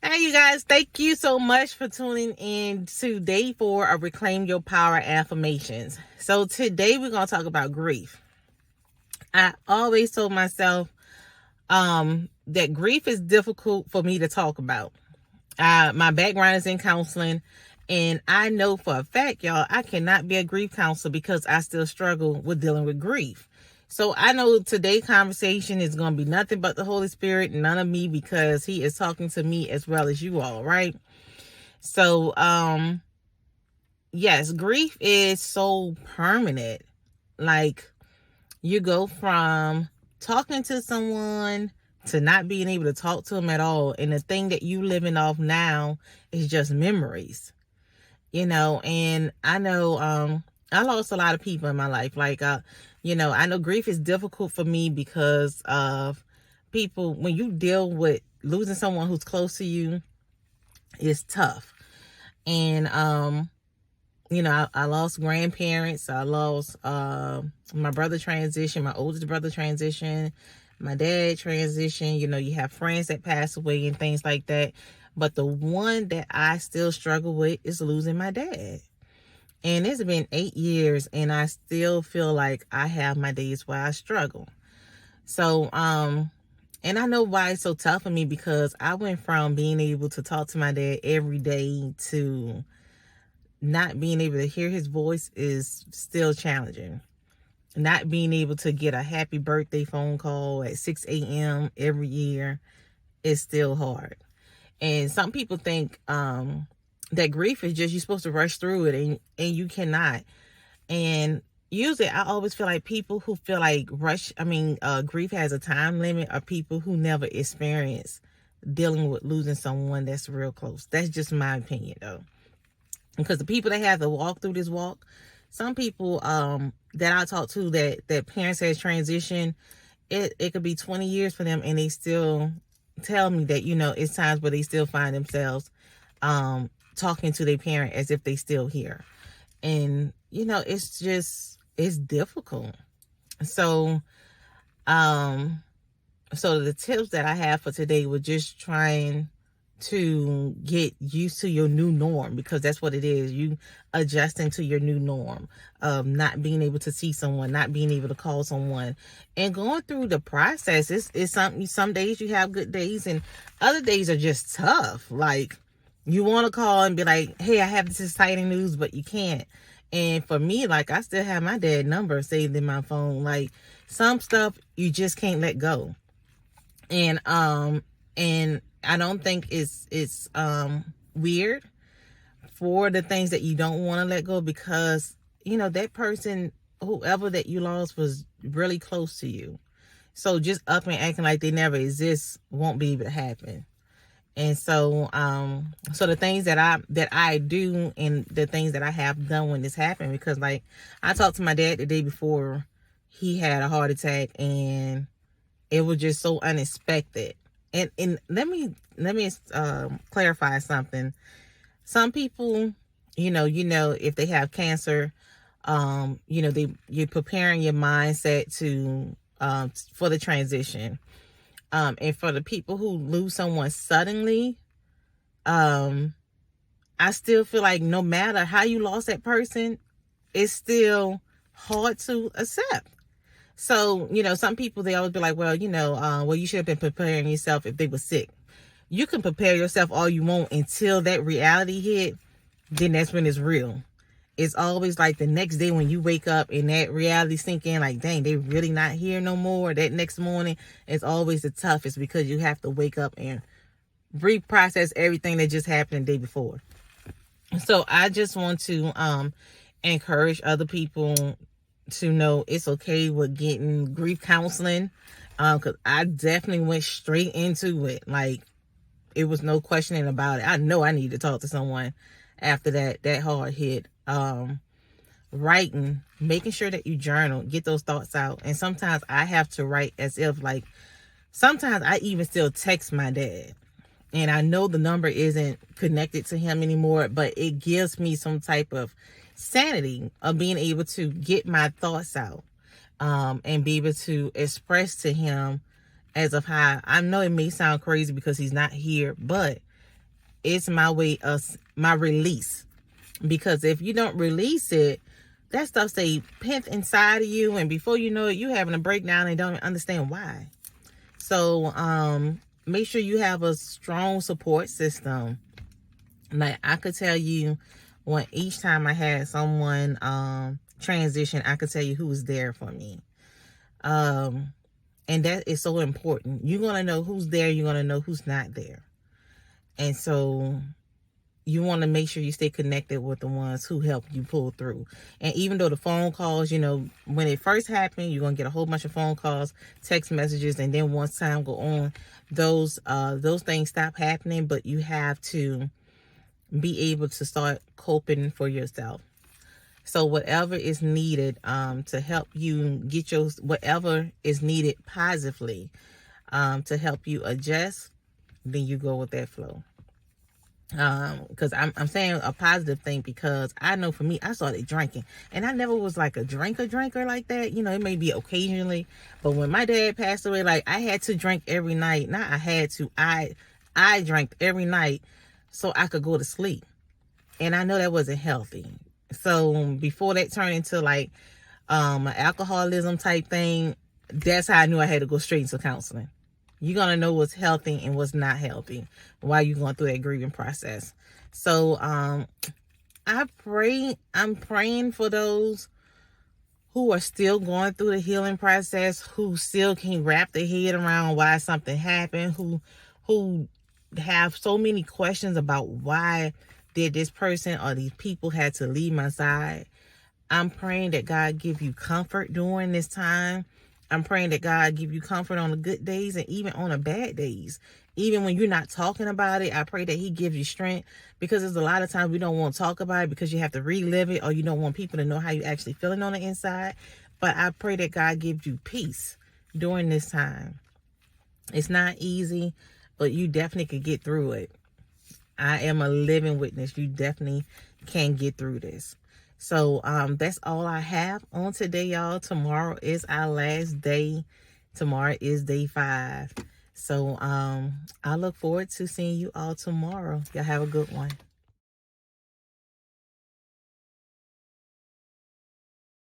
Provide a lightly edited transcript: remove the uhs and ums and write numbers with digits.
Hey, you guys, thank you so much for tuning in to day 4 of Reclaim Your Power Affirmations. So today we're going to talk about grief. I always told myself that grief is difficult for me to talk about. My background is in counseling, and I know for a fact, y'all, I cannot be a grief counselor because I still struggle with dealing with grief. So I know today's conversation is going to be nothing but the Holy Spirit, none of me, because he is talking to me as well as you all, right? So, yes, grief is so permanent. Like, you go from talking to someone to not being able to talk to them at all. And the thing that you living off now is just memories, and I know, I lost a lot of people in my life. Like, I know grief is difficult for me because of people. When you deal with losing someone who's close to you, it's tough. And, I lost grandparents. I lost, my brother transition, my oldest brother transition, my dad transition. You have friends that pass away and things like that. But the one that I still struggle with is losing my dad. And it's been 8 years and I still feel like I have my days where I struggle. So, and I know why it's so tough for me, because I went from being able to talk to my dad every day to not being able to hear his voice is still challenging. Not being able to get a happy birthday phone call at 6 a.m. every year is still hard. And some people think that grief is just, you're supposed to rush through it, and you cannot. And usually I always feel like people who feel like grief has a time limit are people who never experience dealing with losing someone that's real close. That's just my opinion, though. Because the people that have to walk through this walk, some people that I talk to that parents has transitioned, it could be 20 years for them, and they still tell me that, it's times where they still find themselves talking to their parent as if they still here. And, it's difficult. So, so the tips that I have for today were just trying to get used to your new norm, because that's what it is. You adjusting to your new norm of not being able to see someone, not being able to call someone, and going through the process. It's something. Some days you have good days and other days are just tough. Like, you want to call and be like, hey, I have this exciting news, but you can't. And for me, like, I still have my dad's number saved in my phone. Like, some stuff you just can't let go. And I don't think it's weird for the things that you don't want to let go, because, that person, whoever that you lost, was really close to you. So just up and acting like they never exist won't be able to happen. And so, so the things that I do and the things that I have done when this happened, because, like, I talked to my dad the day before he had a heart attack, and it was just so unexpected. And let me clarify something. Some people, if they have cancer, you're preparing your mindset to for the transition. And for the people who lose someone suddenly, I still feel like no matter how you lost that person, it's still hard to accept. So, some people, they always be like, well, you should have been preparing yourself if they were sick. You can prepare yourself all you want until that reality hit. Then that's when it's real. It's always like the next day when you wake up and that reality sink in, like, dang, they really not here no more. That next morning is always the toughest, because you have to wake up and reprocess everything that just happened the day before. So I just want to encourage other people to know it's okay with getting grief counseling, because I definitely went straight into it. Like, it was no questioning about it. I know I need to talk to someone after that hard hit. Writing, making sure that you journal, get those thoughts out. And sometimes I have to write as if, like, sometimes I even still text my dad, and I know the number isn't connected to him anymore, but it gives me some type of sanity of being able to get my thoughts out, and be able to express to him as of how, I know it may sound crazy because he's not here, but it's my way of my release. Because if you don't release it, that stuff stay pent inside of you, and before you know it, you having a breakdown and don't understand why. So make sure you have a strong support system. Like, I could tell you, when each time I had someone transition, I could tell you who was there for me. And that is so important. You're going to know who's there. You're going to know who's not there. And so you want to make sure you stay connected with the ones who help you pull through. And even though the phone calls, you know, when it first happened, you're going to get a whole bunch of phone calls, text messages, and then once time go on, those things stop happening. But you have to be able to start coping for yourself. So whatever is needed to help you get your, whatever is needed positively to help you adjust, then you go with that flow. Because I'm saying a positive thing, because I know for me, I started drinking, and I never was like a drinker like that. You know, it may be occasionally, but when my dad passed away, like, I had to drink every night. Not I had to, I drank every night so I could go to sleep. And I know that wasn't healthy. So before that turned into like an alcoholism type thing, that's how I knew I had to go straight into counseling. You're going to know what's healthy and what's not healthy while you're going through that grieving process. So I'm praying for those who are still going through the healing process, who still can't wrap their head around why something happened, who have so many questions about why did this person or these people had to leave my side. I'm praying that God give you comfort during this time. I'm praying that God give you comfort on the good days and even on the bad days. Even when you're not talking about it, I pray that he gives you strength, because there's a lot of times we don't want to talk about it because you have to relive it, or you don't want people to know how you're actually feeling on the inside. But I pray that God gives you peace during this time. It's not easy, but you definitely could get through it. I am a living witness. You definitely can get through this. So that's all I have on today, y'all. Tomorrow is our last day. Tomorrow is day 5. So I look forward to seeing you all tomorrow. Y'all have a good one.